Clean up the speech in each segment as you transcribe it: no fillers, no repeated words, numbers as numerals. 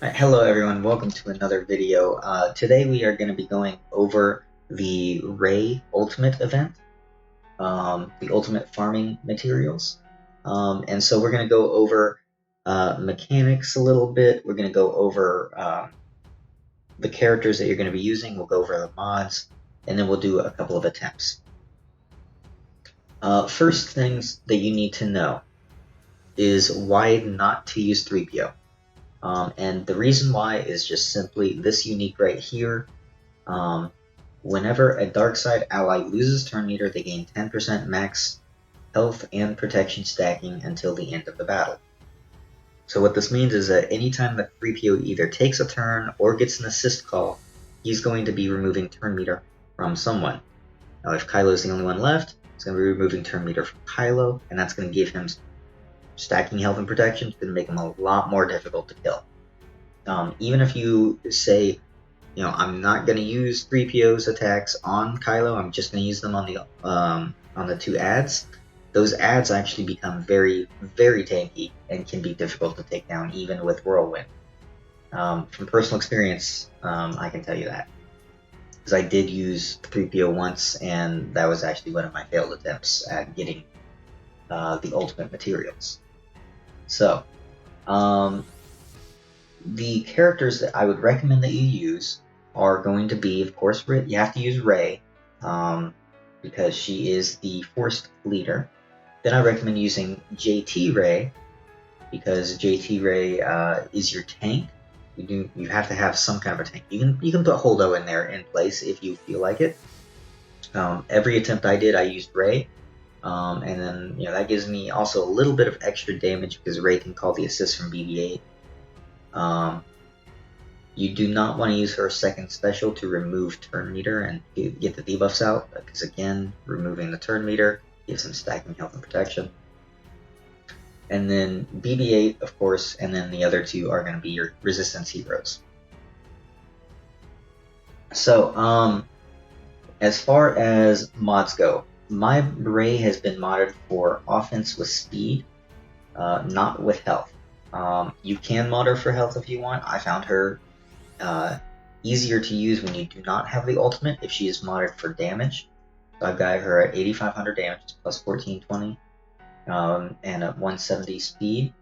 Hello everyone, welcome to another video. Today we are going to be going over the Ray Ultimate event, the Ultimate Farming Materials. And so we're going to go over mechanics a little bit. We're going to go over the characters that you're going to be using. We'll go over the mods, and then we'll do a couple of attempts. First things that you need to know is why not to use 3PO. And the reason why is just simply this unique right here. Whenever a dark side ally loses turn meter, they gain 10% max health and protection stacking until the end of the battle. So what this means is that anytime that 3PO either takes a turn or gets an assist call, he's going to be removing turn meter from someone. Now if Kylo is the only one left, he's going to be removing turn meter from Kylo, and that's going to give him stacking health and protection. It's going to make him a lot more difficult to kill. Even if you say, I'm not going to use 3PO's attacks on Kylo, I'm just going to use them on the two ads. Those ads actually become very, very tanky and can be difficult to take down even with Whirlwind. From personal experience, I can tell you that. Because I did use 3PO once, and that was actually one of my failed attempts at getting the ultimate materials. So, the characters that I would recommend that you use are going to be, of course, you have to use Rey, because she is the Force leader. Then I recommend using JT Rey, because JT Rey is your tank. You have to have some kind of a tank. You can put Holdo in there in place if you feel like it. Every attempt I did, I used Rey. And then that gives me also a little bit of extra damage because Rey can call the assist from BB-8. You do not want to use her second special to remove turn meter and get the debuffs out, because again, removing the turn meter gives him stacking health and protection. And then BB-8, of course, and then the other two are going to be your resistance heroes. So, as far as mods go, my Rey has been modded for offense with speed, not with health. You can mod her for health if you want. I found her easier to use when you do not have the ultimate if she is modded for damage. So I've got her at 8500 damage plus 1420 and at 170 speed.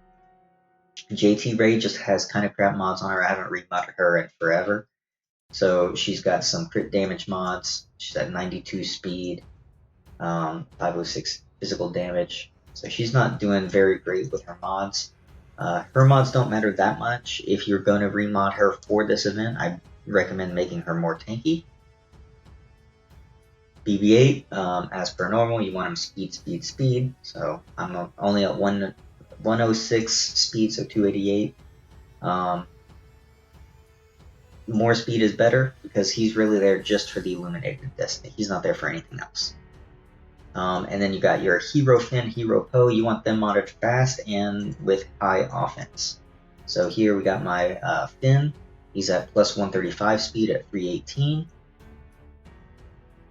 JT Rey just has kind of crap mods on her. I haven't remodded her in forever. So she's got some crit damage mods. She's at 92 speed, 506 physical damage. So she's not doing very great with her mods. Her mods don't matter that much. If you're going to remod her for this event, I recommend making her more tanky. BB-8, as per normal, you want him speed, speed, speed. So I'm only at 106 speed, so 288. More speed is better because he's really there just for the Illuminated Destiny. He's not there for anything else. And then you got your Hero Finn, Hero Poe. You want them modded fast and with high offense. So here we got my Finn. He's at plus 135 speed at 318.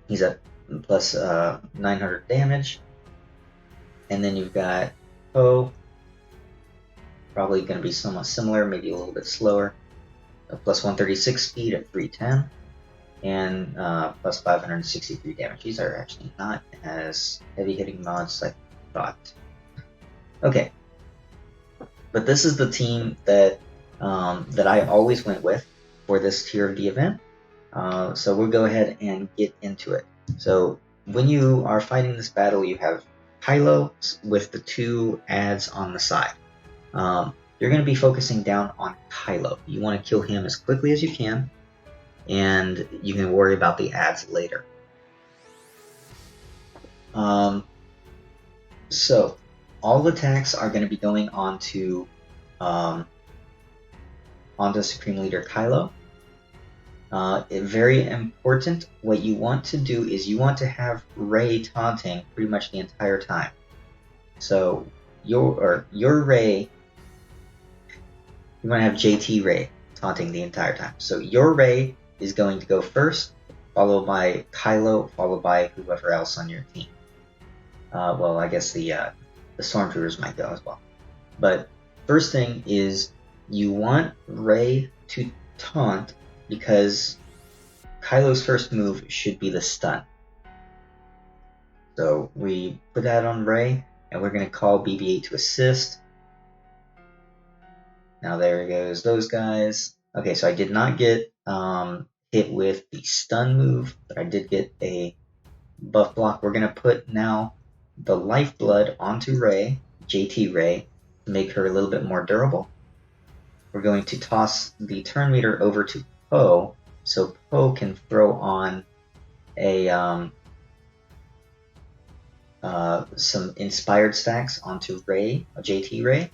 He's at plus 900 damage. And then you've got Poe. Probably going to be somewhat similar, maybe a little bit slower. Plus 136 speed at 310. And plus 563 damage. These are actually not as heavy hitting mods as I thought. Okay, but this is the team that that I always went with for this tier of the event. So we'll go ahead and get into it. So when you are fighting this battle, you have Kylo with the two ads on the side. You're going to be focusing down on Kylo. You want to kill him as quickly as you can, and you can worry about the ads later. So all attacks are going to be going onto Supreme Leader Kylo. Very important, what you want to do is you want to have Rey taunting pretty much the entire time. So your Rey, you want to have JT Rey taunting the entire time. So your Rey is going to go first, followed by Kylo, followed by whoever else on your team. Well, I guess the Stormtroopers might go as well. But first thing is You want Rey to taunt because Kylo's first move should be the stun. So we put that on Rey, and we're going to call BB-8 to assist. Now there goes those guys. Okay, so I did not get hit with the stun move, but I did get a buff block. We're going to put now the lifeblood onto Rey, JT Rey, to make her a little bit more durable. We're going to toss the turn meter over to Poe, so Poe can throw on a some inspired stacks onto Rey, JT Rey.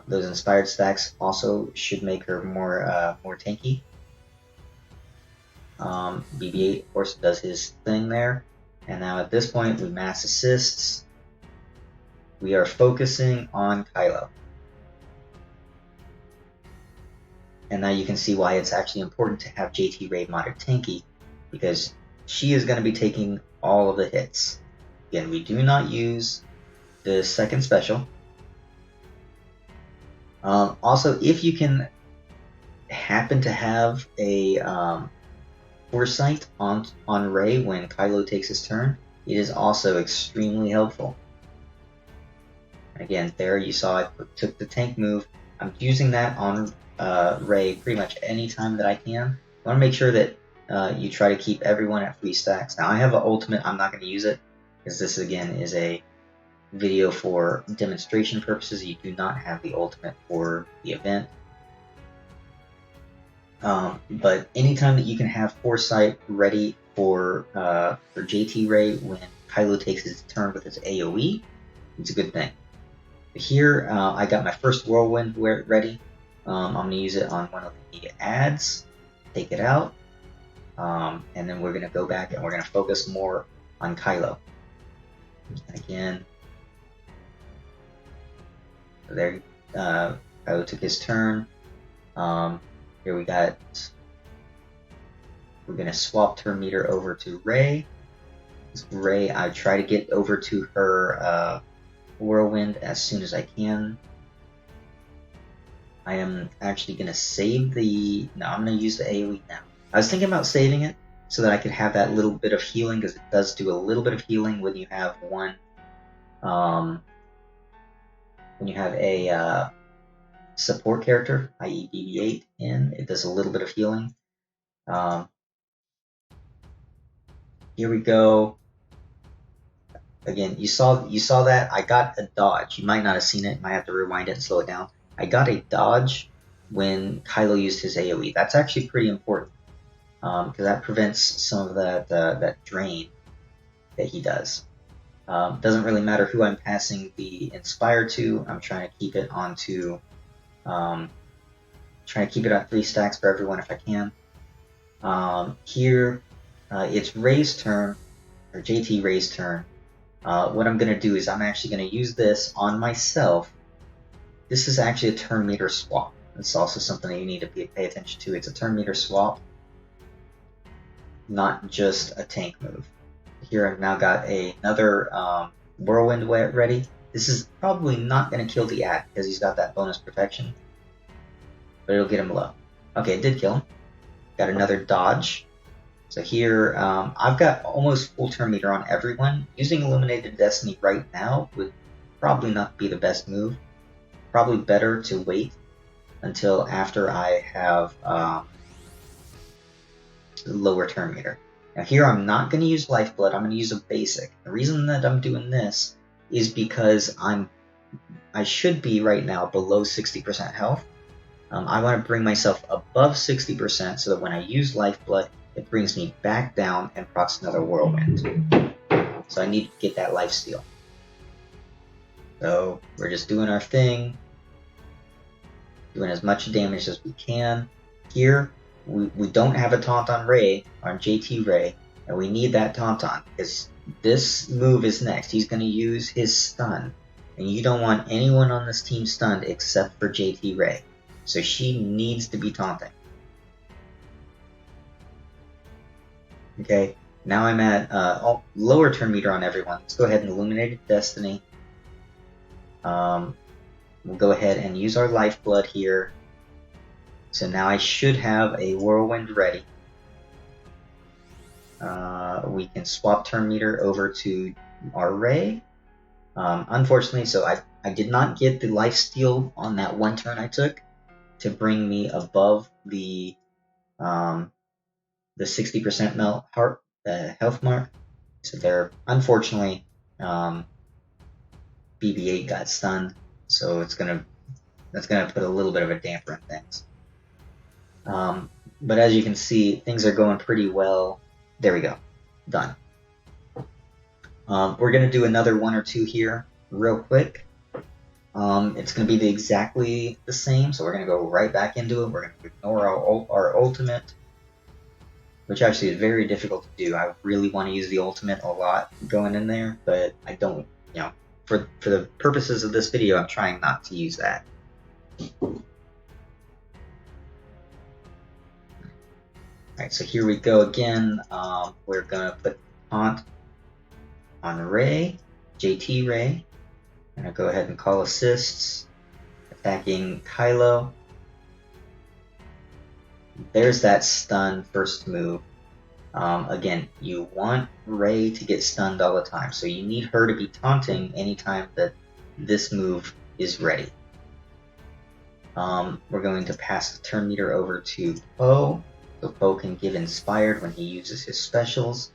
Those inspired stacks also should make her more tanky. BB-8 of course does his thing there, and now at this point we mass assists. We are focusing on Kylo, and now you can see why it's actually important to have JT Rey modded tanky, because she is going to be taking all of the hits. Again, we do not use the second special. Also, if you can happen to have a foresight on Rey when Kylo takes his turn, it is also extremely helpful. Again, there you saw I took the tank move. I'm using that on Rey pretty much any time that I can. I want to make sure that you try to keep everyone at 3 stacks. Now I have an ultimate. I'm not going to use it because this again is a video for demonstration purposes. You do not have the ultimate for the event. But anytime that you can have foresight ready for JT Rey when Kylo takes his turn with his AoE, it's a good thing. Here I got my first whirlwind ready. I'm going to use it on one of the ads, take it out, and then we're going to go back and we're going to focus more on Kylo. Again, there Kylo took his turn. Here we're going to swap turn meter over to Rey. Rey, I try to get over to her whirlwind as soon as I can. I am actually going to save no, I'm going to use the AoE now. I was thinking about saving it so that I could have that little bit of healing, because it does do a little bit of healing when you have a support character, i.e. BB-8 in. It does a little bit of healing. Here we go. Again, you saw that I got a dodge. You might not have seen it. You might have to rewind it and slow it down. I got a dodge when Kylo used his AoE. That's actually pretty important because that prevents some of that drain that he does. Doesn't really matter who I'm passing the Inspire to. I'm trying to keep it onto, trying to keep it at 3 stacks for everyone if I can. Here, it's Rey's turn, or JT Rey's turn. What I'm going to do is I'm actually going to use this on myself. This is actually a turn meter swap. It's also something that you need to pay attention to. It's a turn meter swap, not just a tank move. Here I've now got another whirlwind ready. This is probably not going to kill the ad because he's got that bonus protection, but it'll get him low. Okay, it did kill him. Got another dodge. So here, I've got almost full turn meter on everyone. Using Illuminated Destiny right now would probably not be the best move. Probably better to wait until after I have lower turn meter. Now here I'm not going to use Lifeblood, I'm going to use a basic. The reason that I'm doing this is because I should be right now below 60% health. I want to bring myself above 60% so that when I use Lifeblood, it brings me back down and procs another whirlwind. So I need to get that lifesteal. So we're just doing our thing, doing as much damage as we can. Here, we don't have a taunt on Rey, on JT Rey, and we need that taunt on, because this move is next. He's going to use his stun, and you don't want anyone on this team stunned except for JT Rey. So she needs to be taunting. Okay, now I'm at lower turn meter on everyone. Let's go ahead and Illuminated Destiny. we'll go ahead and use our lifeblood here. So now I should have a whirlwind ready. We can swap turn meter over to our Ray. Unfortunately, so I did not get the lifesteal on that one turn I took to bring me above the 60% health mark. So there, unfortunately, BB-8 got stunned. So that's gonna put a little bit of a damper in things. But as you can see, things are going pretty well. There we go, done. We're going to do another one or two here real quick. It's going to be exactly the same, so we're going to go right back into it. We're going to ignore our ultimate, which actually is very difficult to do. I really want to use the ultimate a lot going in there, but I don't, for the purposes of this video, I'm trying not to use that. Alright, so here we go again. We're going to put taunt on Ray, JT Ray. I'm going to go ahead and call assists, attacking Kylo. There's that stun first move. Again, you want Ray to get stunned all the time, so you need her to be taunting anytime that this move is ready. We're going to pass the turn meter over to Poe, so Poe can give Inspired when he uses his specials.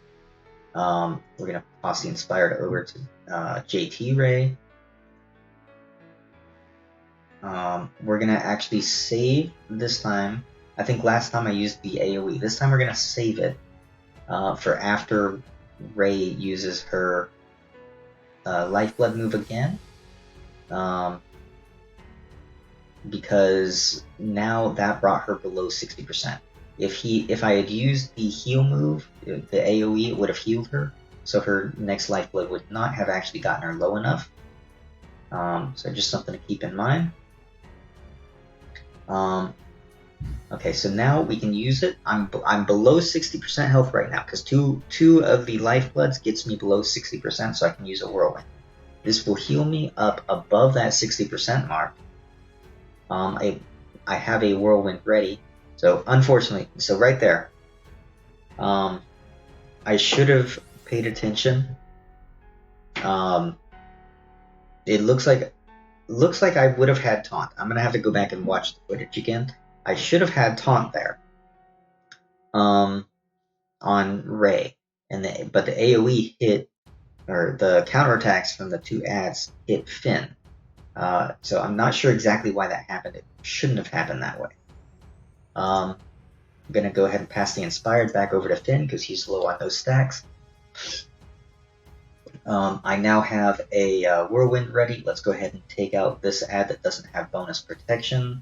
We're going to toss the Inspired over to JT Ray. We're going to actually save this time. I think last time I used the AoE. This time we're going to save it for after Ray uses her Lifeblood move again. Because now that brought her below 60%. If I had used the heal move, the AoE, it would have healed her, so her next lifeblood would not have actually gotten her low enough. So just something to keep in mind. Okay, so now we can use it. I'm below 60% health right now because two of the lifebloods gets me below 60%, so I can use a whirlwind. This will heal me up above that 60% mark. I have a whirlwind ready. So unfortunately, so right there, I should have paid attention. It looks like I would have had taunt. I'm gonna have to go back and watch the footage again. I should have had taunt there, on Ray, but the AOE hit, or the counterattacks from the two ads hit Finn. So I'm not sure exactly why that happened. It shouldn't have happened that way. I'm going to go ahead and pass the Inspired back over to Finn because he's low on those stacks. I now have a Whirlwind ready. Let's go ahead and take out this ad that doesn't have bonus protection.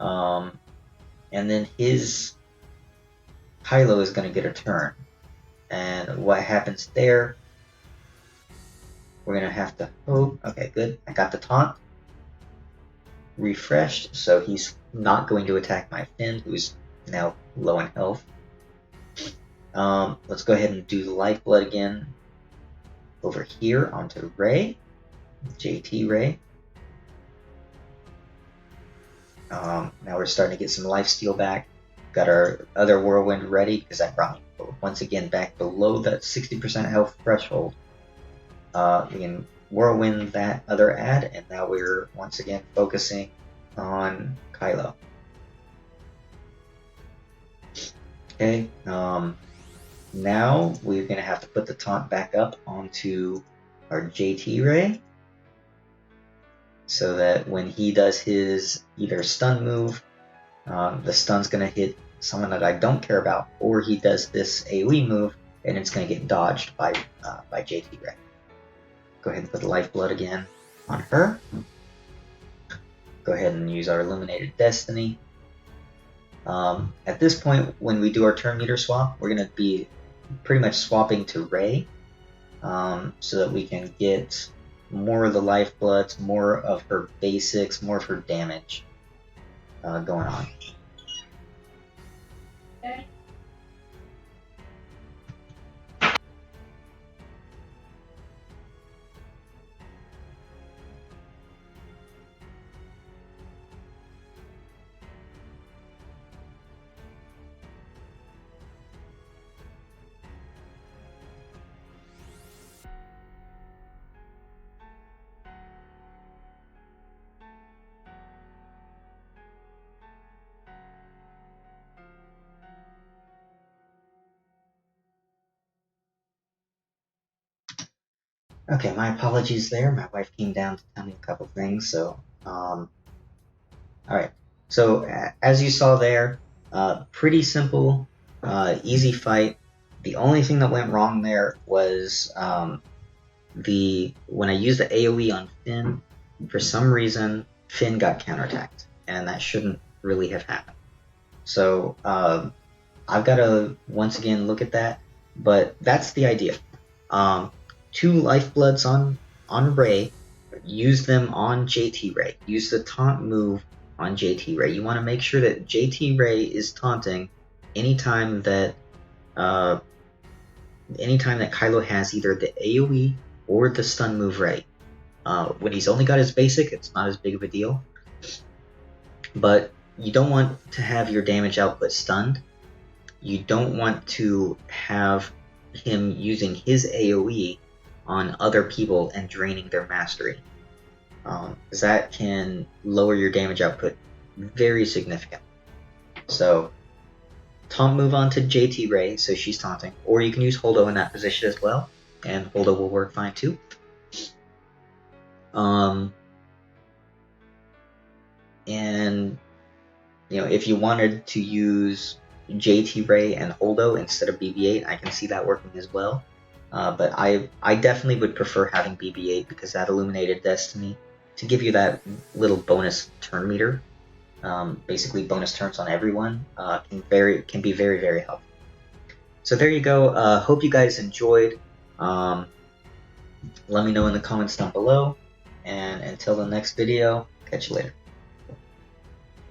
And then his Kylo is going to get a turn. And what happens there, we're going to have to hope. Okay, good. I got the taunt refreshed, so he's not going to attack my Finn, who's now low in health. Let's go ahead and do the Lifeblood again over here onto Ray, JT Ray. Now we're starting to get some lifesteal back. Got our other Whirlwind ready because that brought me once again back below that 60% health threshold. We can Whirlwind that other ad, and now we're once again focusing on Kylo. Okay, now we're going to have to put the taunt back up onto our JT Ray, so that when he does his either stun move, the stun's going to hit someone that I don't care about, or he does this AoE move and it's going to get dodged by JT Ray. Go ahead and put the Lifeblood again on her. Go ahead and use our Illuminated Destiny. At this point, when we do our turn meter swap, we're going to be pretty much swapping to Ray, so that we can get more of the Lifebloods, more of her basics, more of her damage going on. Okay. Okay, my apologies there. My wife came down to tell me a couple things. So, all right. So as you saw there, pretty simple, easy fight. The only thing that went wrong there was when I used the AOE on Finn, for some reason Finn got counterattacked, and that shouldn't really have happened. So I've got to once again look at that, but that's the idea. 2 lifebloods on Ray, use them on JT Ray. Use the taunt move on JT Ray. You want to make sure that JT Ray is taunting anytime that Kylo has either the AOE or the stun move Ray. When he's only got his basic, it's not as big of a deal. But you don't want to have your damage output stunned. You don't want to have him using his AOE on other people and draining their mastery. That can lower your damage output very significantly. So, taunt move on to JT Ray, so she's taunting, or you can use Holdo in that position as well, and Holdo will work fine too. And if you wanted to use JT Ray and Holdo instead of BB-8, I can see that working as well. But I definitely would prefer having BB-8 because that illuminated Destiny to give you that little bonus turn meter. Basically, bonus turns on everyone can be very, very helpful. So there you go. Hope you guys enjoyed. Let me know in the comments down below. And until the next video, catch you later.